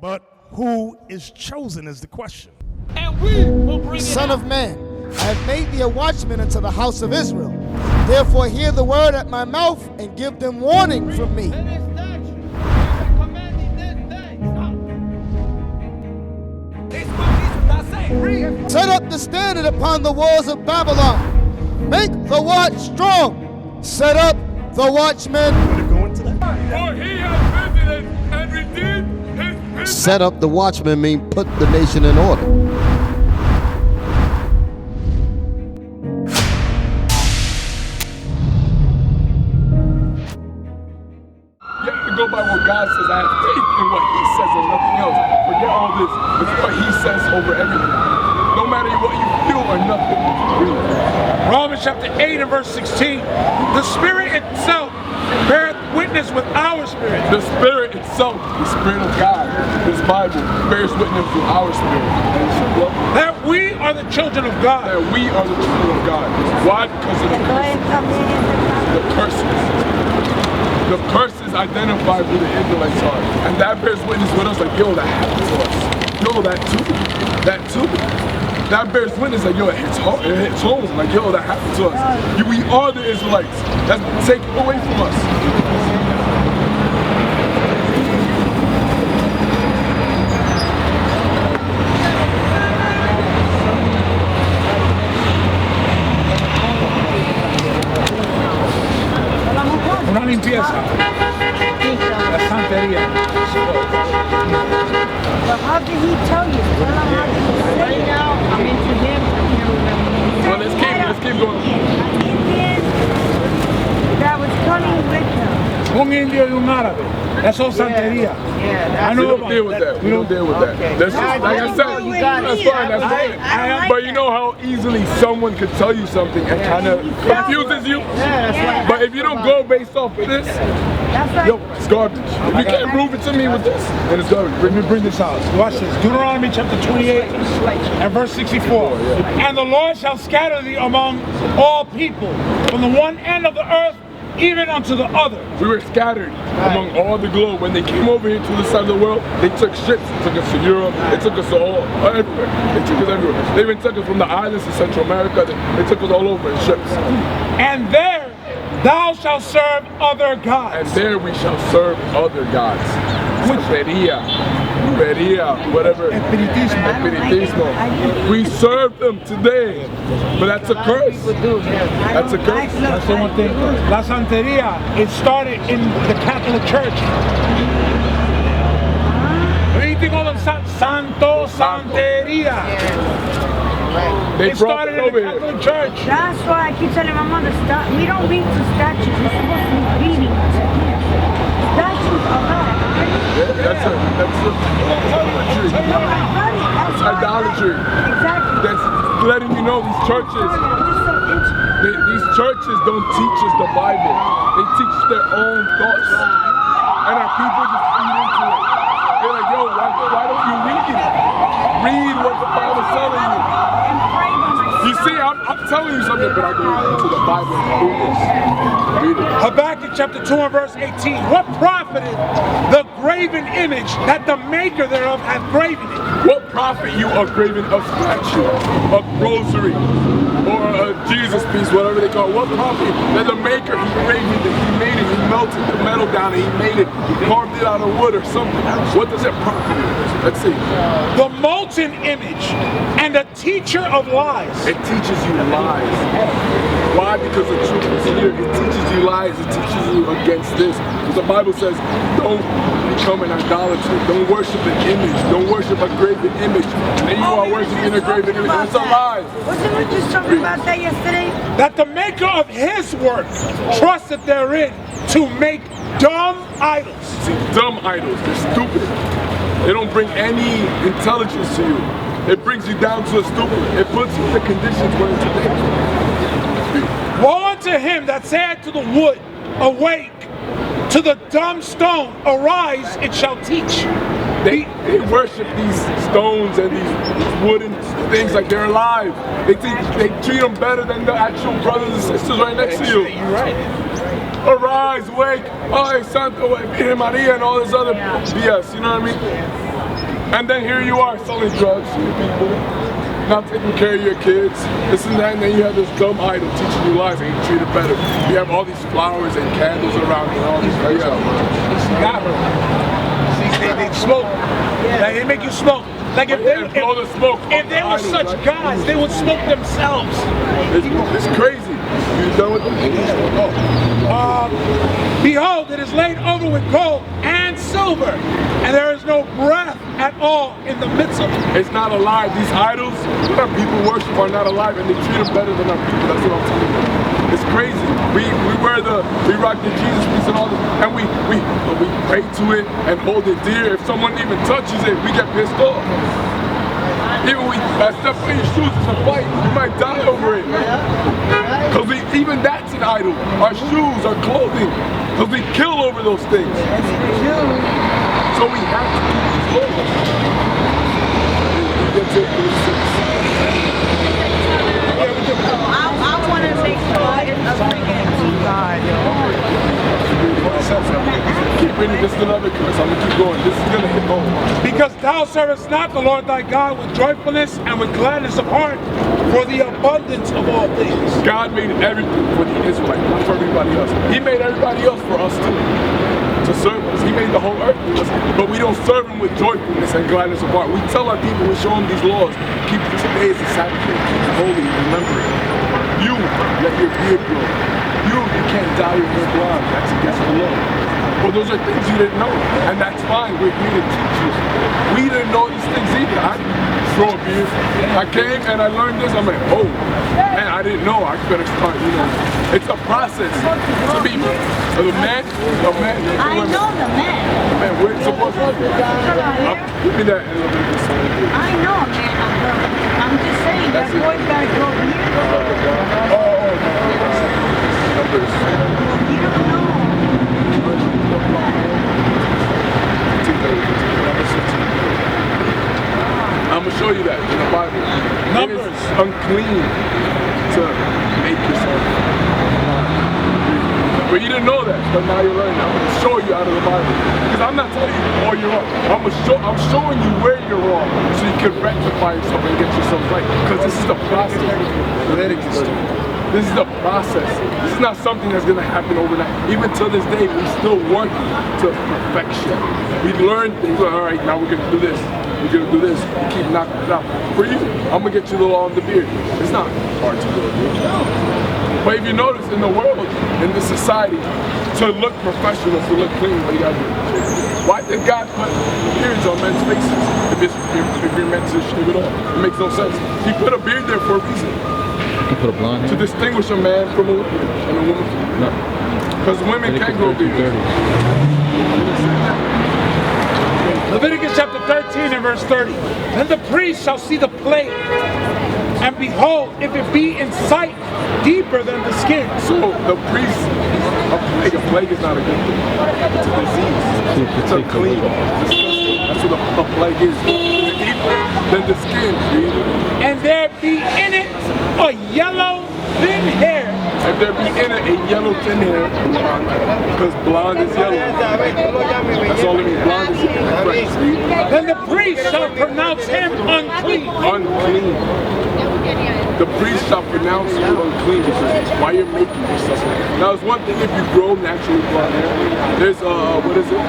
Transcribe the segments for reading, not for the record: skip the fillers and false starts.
But who is chosen is the question. And we will bring it Son out. of man, I have made thee a watchman unto the house of Israel. Therefore hear the word at my mouth and give them warning from me. And his statutes, and commanding this day. Stop. Set up the standard upon the walls of Babylon. Make the watch strong. Set up the watchmen. Want to go into that? For he has visited and redeemed his people. Set up the watchman mean put the nation in order. You have to go by what God says. I have faith in what he says and nothing else. Forget all this. It's what he says over everything. No matter what you feel or nothing. Romans chapter 8 and verse 16. The Spirit itself beareth witness with our spirit. The Spirit itself, the Spirit of God, this Bible, bears witness with our spirit. That we are the children of God. That we are the children of God. Why? Because of the curses. The curses identify who the Israelites are. And that bears witness with us like, yo, that happened to us. Yo, that too. That too. That bears witness like, yo, it hits home. Like, yo, that happened to us. We are the Israelites. That's been taken away from us. Una limpieza. La santería. Well, how did he tell you? Right now, I'm into him. Well, let's keep going. Indian that was coming with him. Un indio y un árabe. That's all santería. Yeah, I We know don't about deal with that. We don't deal with that. Okay. That's just, like I said, You got that's it. fine. That's I fine. like But you that. know how easily someone could tell you something and kind of confuses you? Yeah. But if you don't go based off of this, That's right. yo, it's garbage. If you can't prove it to me with this, then it's garbage. Let me bring this out. Watch this. Deuteronomy chapter 28 and verse 64. And the Lord shall scatter thee among all people, from the one end of the earth even unto the other. We were scattered among all the globe. When they came over here to this side of the world, they took ships. They took us to Europe. They took us to everywhere. They took us everywhere. They even took us from the islands to Central America. They took us all over in ships. And there thou shalt serve other And gods. there we shall serve other gods. Santeria, brujeria, whatever. Espiritismo. We serve them today. But that's a curse. That's a curse. That's the one thing. La santería, it started in the Catholic Church. Anything called them Santo Santería. They It brought started it in over the here. Catholic Church. That's why I keep telling my mother, stop. We don't read to statues. We're supposed to be reading to him. Statues are not. That's idolatry. That's Idolatry. Exactly. That's letting you know these churches. These churches don't teach us the Bible. They teach their own thoughts. And our people just feed into it. They're like, yo, why don't you read it? Read what the Bible's telling you. You see, I'm telling you something, but I go into the Bible and read this. Read it. Habakkuk chapter 2 and verse 18. What profited the graven image that the maker thereof hath graven it? What profit you are graven a statue, a rosary, or a Jesus piece, whatever they call it? What profit that the maker, he graved it, he made it, he melted the metal down and he made it, he carved it out of wood or something. What does it profit you? Let's see. The molten image and a teacher of lies. It teaches you lies. Why? Because the truth is here. It teaches you lies. It teaches you against this. Because the Bible says, don't become an idolater. Don't worship an image. Don't worship a graven image. And you are worshiping a graven image. It's a lie. Wasn't we just talking about that yesterday? That the maker of his work trusted therein to make dumb idols. See, dumb idols. They're stupid. They don't bring any intelligence to you. It brings you down to a stupid. It puts you in the conditions we're in today. Woe unto him that said to the wood, awake, to the dumb stone, arise, it shall teach. They worship these stones and these wooden things like they're alive. They treat them better than the actual brothers and sisters right next to you. You're right. Arise, wake, oh, Santo, Virgen Maria, and all this other BS, you know what I mean? And then here you are selling drugs to people, not taking care of your kids, this and that, and then you have this dumb idol teaching you lies and you treat it better. You have all these flowers and candles around you and all these things. She got her. They smoke. Like, they make you smoke. Like if they were such gods, they would smoke themselves. It's crazy. You done with Behold, it is laid over with gold and silver, and there is no breath at all in the midst of it. It's not alive. These idols that our people worship are not alive, and they treat them better than our people. That's what I'm telling you. It's crazy. We rock the Jesus piece and all this, and we pray to it and hold it dear. If someone even touches it, we get pissed off. Even I step on your shoes, it's a fight. You might die over it. Because even that's an idol. Our shoes, our clothing. Because we kill over those things. So we have to keep these laws. I want to make sure it's bringing to God. Keep reading, this is another curse. I'm going to keep going. This is going to hit home. Because thou servest not the Lord thy God with joyfulness and with gladness of heart for the abundance of all things. God made everything for the Israelites, not for everybody else. He made everybody else for us too, to serve us. He made the whole earth for us, but we don't serve him with joyfulness and gladness of heart. We tell our people, we show them these laws. Keep today as a Sabbath day. Keep it holy, remember it. You let your beard grow. You can't dye your hair blonde. That's against the law. Well, those are things you didn't know, and that's fine. We're here to teach you. We didn't know these things either. I didn't grow a beard. I came and I learned this. I'm like, oh, man, I didn't know. I better start, It's a process to be the man. I know the man. The man, where it's supposed to be. Give me that. I know, man. I'm just saying, that boy's got to grow here. You don't know. I'm going to show you that in the Bible. Numbers. It is unclean to make yourself. But you didn't know that, but now you're learning. I'm going to show you out of the Bible. Because I'm not telling you, oh, you're wrong. I'm showing you where you're wrong so you can rectify yourself and get yourself right. Because this is the process. Leviticus. This is the process. This is not something that's going to happen overnight. Even to this day, we still work to perfection. We learn things. All right, now we're going to do this. We're going to do this. We keep knocking it out. For you, I'm going to get you the law of the beard. It's not hard to do it. But if you notice in the world, in this society, to look professional, to look clean, what do you got to do? Why did God put beards on men's faces if you're meant to shave it off? It makes no sense. He put a beard there for a reason. You put a blonde hair? To distinguish a man from a woman and a woman from a man. No. Because women can't grow beards. Leviticus chapter 13 and verse 30. Then the priest shall see the plague, and behold, if it be in sight deeper than the skin. So the priest, a plague is not a good thing. It's a disease. It's unclean. That's what a plague is. Deeper than the skin. And there be in it a yellow thin hair. If there be in it a yellow thin hair, because blonde is yellow. That's all it means. Blonde is yellow. Then the priest shall pronounce him unclean. Unclean. The priest shall pronounce you unclean because why you're making yourself. Now it's one thing if you grow naturally blonde hair. There's what is it?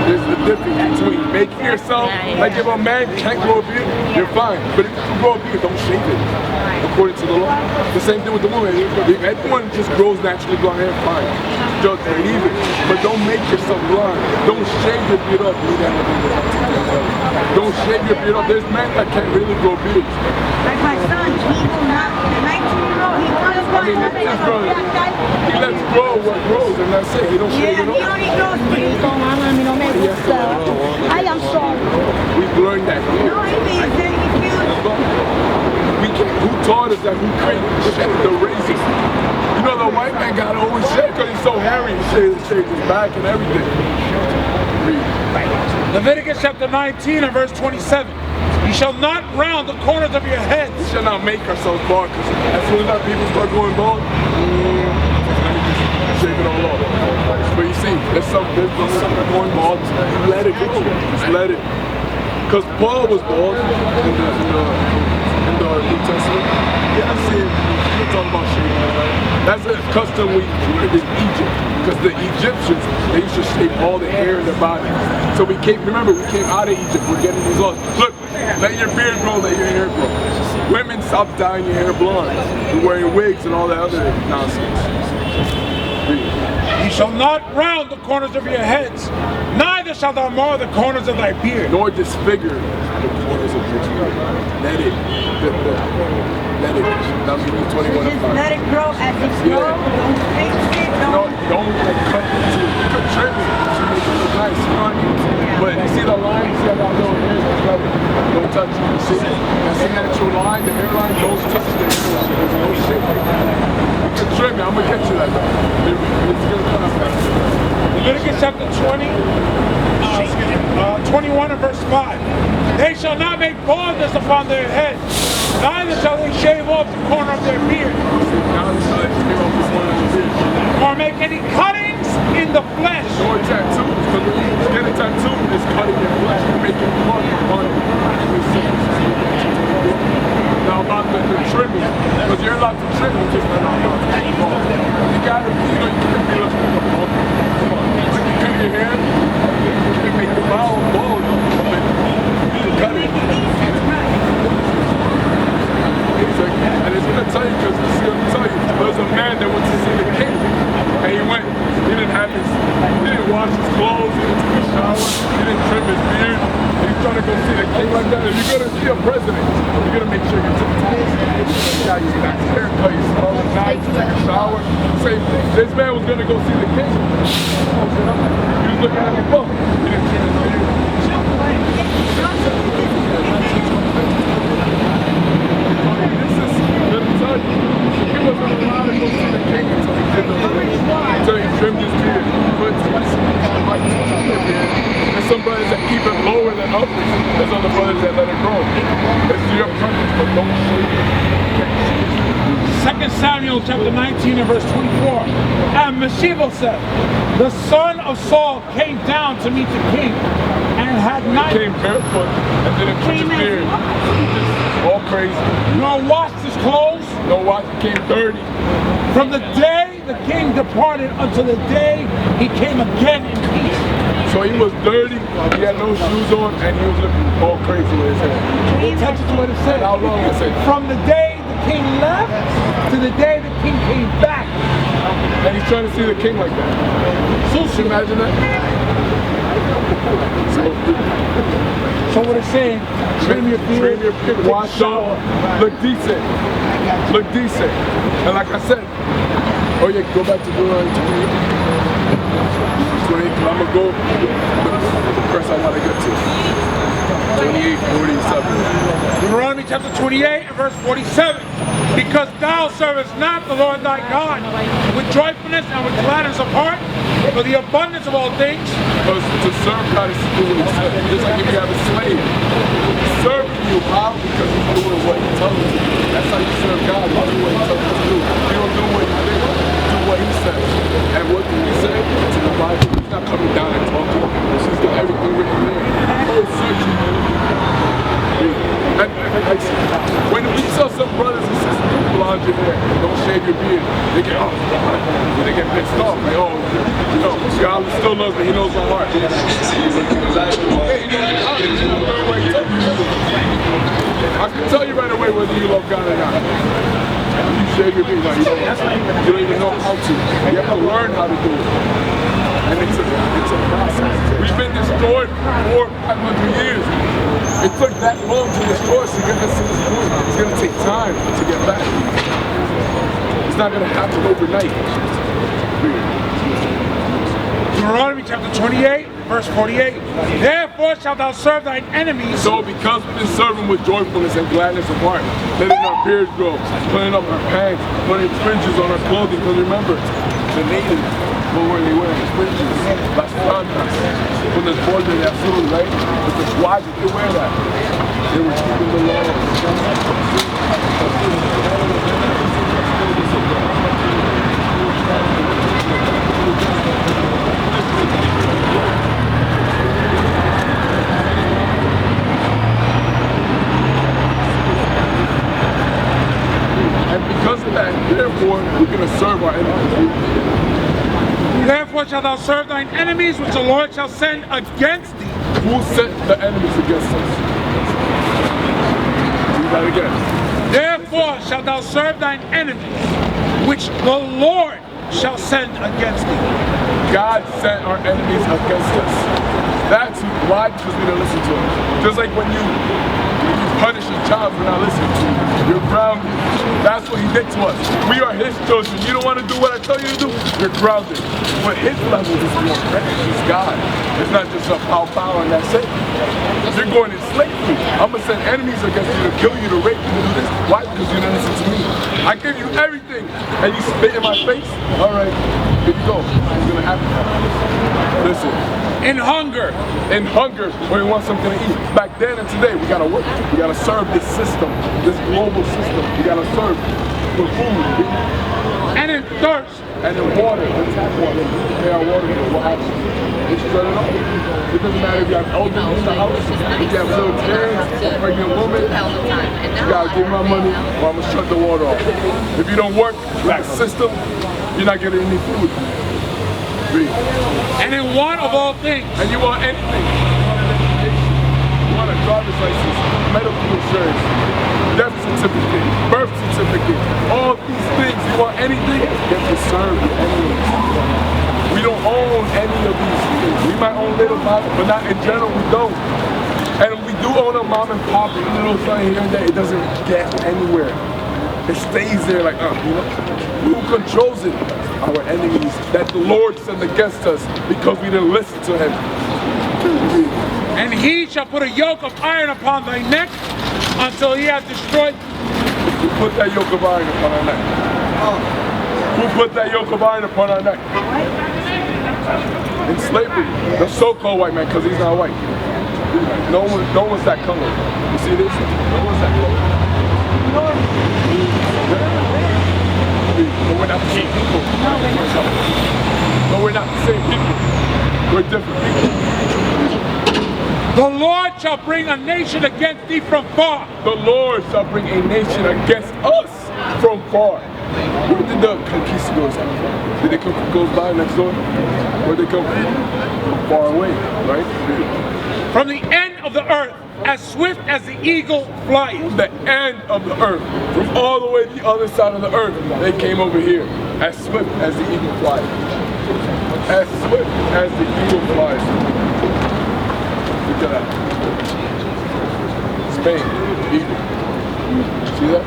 There's the difference between making yourself, like if a man can't grow a beard, you're fine. But if you grow a beard, don't shave it. According to the law. The same thing with the woman. If everyone just grows naturally blonde hair, fine. Just leave it. But don't make yourself blonde. Don't shave your beard up. Don't shave your beard up. There's men that can't really grow beards. Like my son, he will not, the 19-year-old, he wants to he lets grow what grows, and that's it. He don't shave it he only grows beards. I am sorry. We've learned that here. No, he means that we can't, who taught us that? Who created the races? You know, the white man got to always shave because he's so hairy. He shaved his back and everything. Leviticus chapter 19 and verse 27. You shall not round the corners of your heads. We shall not make ourselves bald, because as soon as our people start going bald, let me just shave it all off. But you see, there's something going bald. Let it go. Just let it. Because Paul was bald in the New Testament. Yeah, I see it. We're talking about shaving, right? That's a custom we learned in Egypt. Because the Egyptians, they used to shave all the hair in their body. So we came out of Egypt. We're getting these laws. Look, let your beard grow, let your hair grow. Women, stop dyeing your hair blonde. You're wearing wigs and all that other nonsense. You shall not round the corners of your heads, neither shalt thou mar the corners of thy beard. Nor disfigure the corners of your beard. Let it. That'll give you 21 Just let it grow as it grows. Don't fix it. Don't like cut it to you could trim it to make it look nice, you know what I mean? But you see the line, you see how that little hair is covered? Don't touch it. You see it? That's the natural line, the hairline, don't touch the hairline. There's no shit like that. You can trim it, I'm gonna get you that. It's gonna come back. Leviticus chapter 21 and verse 5. They shall not make baldness upon their heads, neither shall they shave off the corner of their beard, or make any cuttings in the flesh. Or tattoos, because when you get a tattoo, it's cutting your flesh, you make it mark on it. Now about the trimming, because you're allowed to trim it, just not you gotta, you can be looking for the ball. When you cut your hair, you can make the bow bald. You can cut it. And it's going to tell you, because it's going to tell you, there was a man that went to see the king, and he didn't wash his clothes, he didn't take a shower, he didn't trim his beard, and he's trying to go see the king like that. If you're going to see a president, you're going to make sure you take time. You got your nice haircut, you smell nice, you take a shower, same thing. This man was going to go see the king. He was looking at the book, he didn't trim his beard. He wasn't allowed to go see the king until he did the work. Until he trimmed his beard. But there's some brothers that keep it lower than others. There's other brothers that let it grow. It's your preference, but don't shave it. 2 Samuel chapter 19 and verse 24. And Mephibosheth, the son of Saul, came down to meet the king, and had not came barefoot and didn't trim his beard. All crazy. Nor washed his clothes. No watch, he came dirty. From the day the king departed until the day he came again in peace. So he was dirty, he had no shoes on, and he was looking all crazy with his hair. Pay attention to what it said. How long was it? From the day the king left to the day the king came back. And he's trying to see the king like that. So you imagine that? So what it's saying, trim your beard, wash up, look decent. Look decent. And like I said, oh yeah, go back to Deuteronomy 28. I'm gonna go the verse I want to get to. 28, 47. Deuteronomy chapter 28 and verse 47. Because thou servest not the Lord thy God with joyfulness and with gladness of heart, for the abundance of all things. Because to serve God is to do what he said. Just like if you have a slave, he's serving you how? Because he's doing what he tells you to do. That's how you serve God. You do what he tells you to do. You don't do what you think, do what he says. And what did he say? It's in the Bible. He's not coming down and talking. He's got everything written there. Oh, searching. When we tell some brothers and sisters, don't blonde your hair, don't shave your beard, they get pissed off. Like, oh, you know, God still loves me, he knows my heart. I can tell you right away whether you love God or not. You shave your beard, like, you don't even know how to. You have to learn how to do it. And it's a process. We've been destroyed for 500 years. It took that long to destroy us to get us to this point. It's going to take time to get back. It's not going to happen overnight. Deuteronomy chapter 28, verse 48. Therefore shalt thou serve thine enemies. So because we've been serving with joyfulness and gladness of heart, letting our beards grow, putting up our pants, putting fringes on our clothing, because remember, the natives, what were they wearing? Fringes, las plantas, con el borde de azul, right? But why did they wear that? They were keeping the law. we're going to serve our enemies. Therefore shalt thou serve thine enemies, which the Lord shall send against thee. Who sent the enemies against us? Do that again. Therefore shalt thou serve thine enemies, which the Lord shall send against thee. God sent our enemies against us. That's why, because we didn't listen to him. Just like when you punish a child for not listening to you, you're grounded. That's what he did to us. We are his children. You don't want to do what I tell you to do, you're grounded. But his level is more precious. It's God. It's not just a power and that's it. You're going in slavery. I'm going to send enemies against you to kill you, to rape you, to do this. Why? Because you didn't listen to me. I give you everything, and you spit in my face? All right, here you go. It's going to happen. Listen. In hunger, when we want something to eat. Back then and today, we gotta work. We gotta serve this system, this global system. We gotta serve for food. and in thirst, and in water, the tap water. Pay our water bill. What happens? It's shut it off. It doesn't matter if you have elders in the house, if you have little kids, a pregnant woman. You gotta give my money, or I'm gonna shut the water off. If you don't work that system, you're not getting any food. and in want of all things. And you want anything. You want a driver's license, medical insurance, death certificate, birth certificate, all these things. You want anything, you have to serve the enemies. We don't own any of these things. We might own little mom, but not in general, we don't. And we do own a mom and pop, a little something here and there. It doesn't get anywhere. It stays there like, you know. Who controls it? Our enemies that the Lord sent against us because we didn't listen to him. And he shall put a yoke of iron upon thy neck until he hath destroyed. Who put that yoke of iron upon our neck? Who put that yoke of iron upon our neck? In slavery. The so-called white man, because he's not white. No one's that color. You see this? No one's that color. But we're not the same people. But we're not the same people. We're different people. The Lord shall bring a nation against thee from far. The Lord shall bring a nation against us from far. Where did the conquistadors come from? Did they come from goes by next door? Where did they come from? Far away, right? From the end of the earth, as swift as the eagle flies. From the end of the earth, from all the way to the other side of the earth, they came over here, as swift as the eagle flies. As swift as the eagle flies. Look at that. Spain, eagle. See that?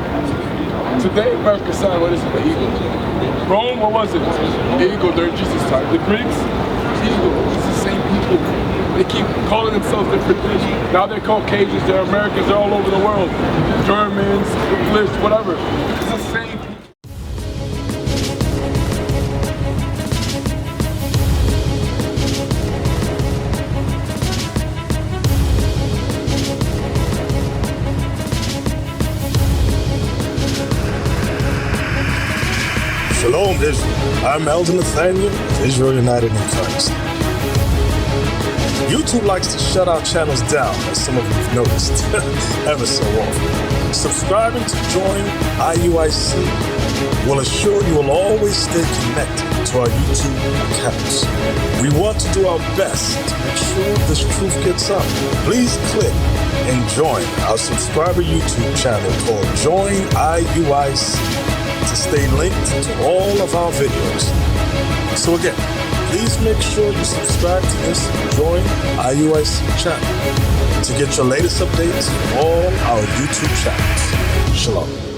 Today, America signed, what is it, the eagle? Rome, what was it? Eagle during Jesus' time. The Greeks, eagle. It's the same people. They keep calling themselves different things. Now they're Caucasians, they're Americans, they're all over the world. Germans, English, whatever. It's the same people. Shalom, Israel. I'm Elder Nathaniel, Israel United in Christ. YouTube likes to shut our channels down, as some of you have noticed, ever so often. Subscribing to join IUIC will assure you will always stay connected to our YouTube accounts. We want to do our best to make sure this truth gets out. Please click and join our subscriber YouTube channel called Join IUIC to stay linked to all of our videos. So again, please make sure you subscribe to this Join IUIC channel to get your latest updates from all our YouTube channels. Shalom.